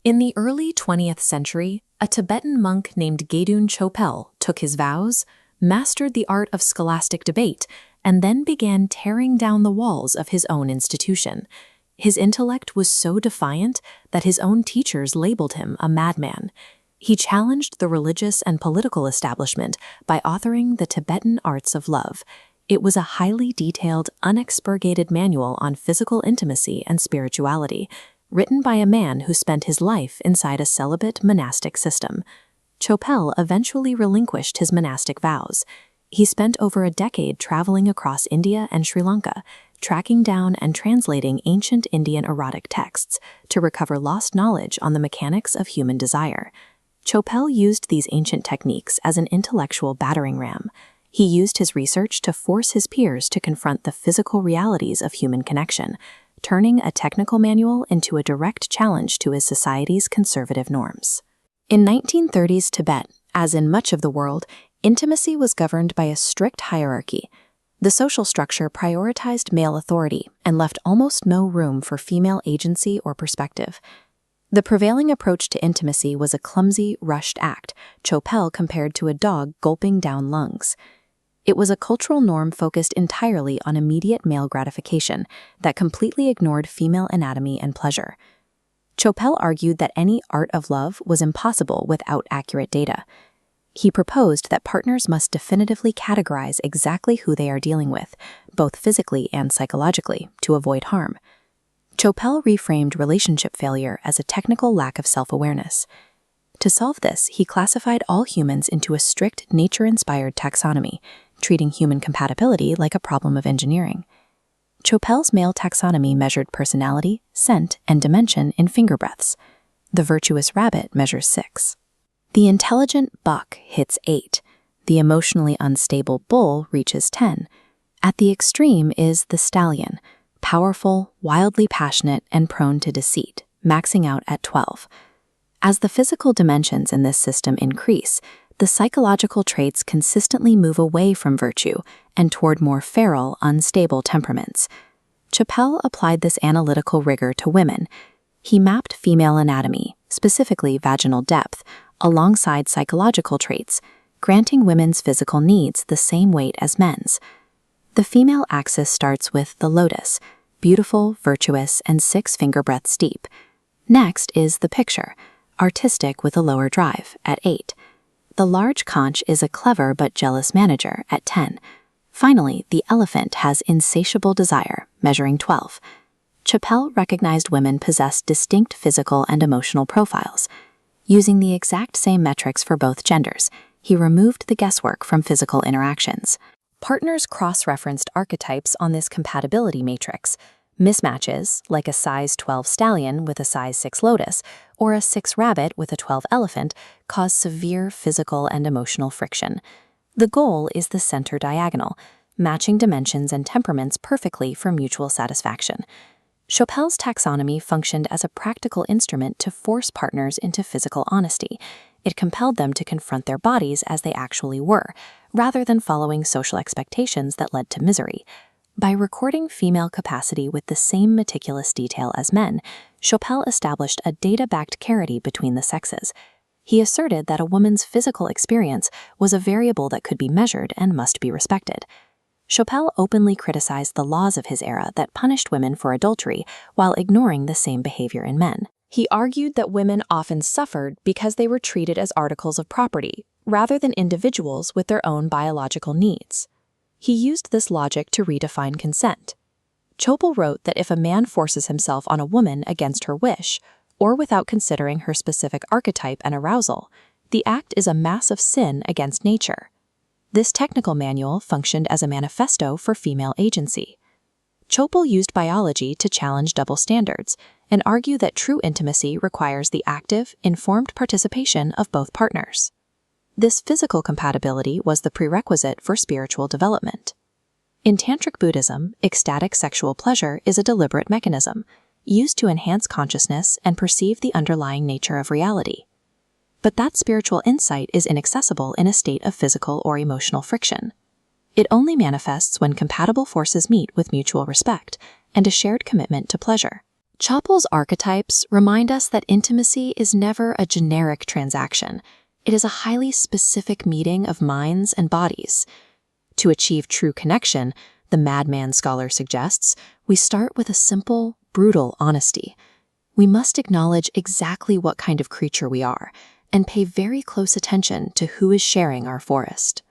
In the early 20th century, a Tibetan monk named Gendun Chophel took his vows, mastered the art of scholastic debate, and then began tearing down the walls of his own institution. His intellect was so defiant that his own teachers labeled him a madman. He challenged the religious and political establishment by authoring the Tibetan Arts of Love. It was a highly detailed, unexpurgated manual on physical intimacy and spirituality, written by a man who spent his life inside a celibate monastic system. Chophel eventually relinquished his monastic vows. He spent over a decade traveling across India and Sri Lanka, tracking down and translating ancient Indian erotic texts to recover lost knowledge on the mechanics of human desire. Chophel used these ancient techniques as an intellectual battering ram. He used his research to force his peers to confront the physical realities of human connection, turning a technical manual into a direct challenge to his society's conservative norms. In 1930s Tibet, as in much of the world, intimacy was governed by a strict hierarchy. The social structure prioritized male authority and left almost no room for female agency or perspective. The prevailing approach to intimacy was a clumsy, rushed act, Chophel compared to a dog gulping down lungs. It was a cultural norm focused entirely on immediate male gratification that completely ignored female anatomy and pleasure. Chophel argued that any art of love was impossible without accurate data. He proposed that partners must definitively categorize exactly who they are dealing with, both physically and psychologically, to avoid harm. Chophel reframed relationship failure as a technical lack of self-awareness. To solve this, he classified all humans into a strict nature-inspired taxonomy, treating human compatibility like a problem of engineering. Chophel's male taxonomy measured personality, scent, and dimension in finger breadths. The virtuous rabbit measures 6. The intelligent buck hits 8. The emotionally unstable bull reaches 10. At the extreme is the stallion, powerful, wildly passionate, and prone to deceit, maxing out at 12. As the physical dimensions in this system increase, the psychological traits consistently move away from virtue and toward more feral, unstable temperaments. Chophel applied this analytical rigor to women. He mapped female anatomy, specifically vaginal depth, alongside psychological traits, granting women's physical needs the same weight as men's. The female axis starts with the lotus, beautiful, virtuous, and 6 finger breadths deep. Next is the picture, artistic with a lower drive, at 8. The large conch is a clever but jealous manager at 10. Finally, the elephant has insatiable desire, measuring 12. Chophel recognized women possessed distinct physical and emotional profiles. Using the exact same metrics for both genders, he removed the guesswork from physical interactions. Partners cross-referenced archetypes on this compatibility matrix. Mismatches, like a size 12 stallion with a size 6 lotus, or a 6 rabbit with a 12 elephant, cause severe physical and emotional friction. The goal is the center diagonal, matching dimensions and temperaments perfectly for mutual satisfaction. Chophel's taxonomy functioned as a practical instrument to force partners into physical honesty. It compelled them to confront their bodies as they actually were, rather than following social expectations that led to misery. By recording female capacity with the same meticulous detail as men, Chophel established a data-backed parity between the sexes. He asserted that a woman's physical experience was a variable that could be measured and must be respected. Chophel openly criticized the laws of his era that punished women for adultery while ignoring the same behavior in men. He argued that women often suffered because they were treated as articles of property, rather than individuals with their own biological needs. He used this logic to redefine consent. Chophel wrote that if a man forces himself on a woman against her wish, or without considering her specific archetype and arousal, the act is a massive sin against nature. This technical manual functioned as a manifesto for female agency. Chophel used biology to challenge double standards and argue that true intimacy requires the active, informed participation of both partners. This physical compatibility was the prerequisite for spiritual development. In Tantric Buddhism, ecstatic sexual pleasure is a deliberate mechanism, used to enhance consciousness and perceive the underlying nature of reality. But that spiritual insight is inaccessible in a state of physical or emotional friction. It only manifests when compatible forces meet with mutual respect and a shared commitment to pleasure. Chopel's archetypes remind us that intimacy is never a generic transaction. It is a highly specific meeting of minds and bodies. To achieve true connection, the Madman scholar suggests, we start with a simple, brutal honesty. We must acknowledge exactly what kind of creature we are and pay very close attention to who is sharing our forest.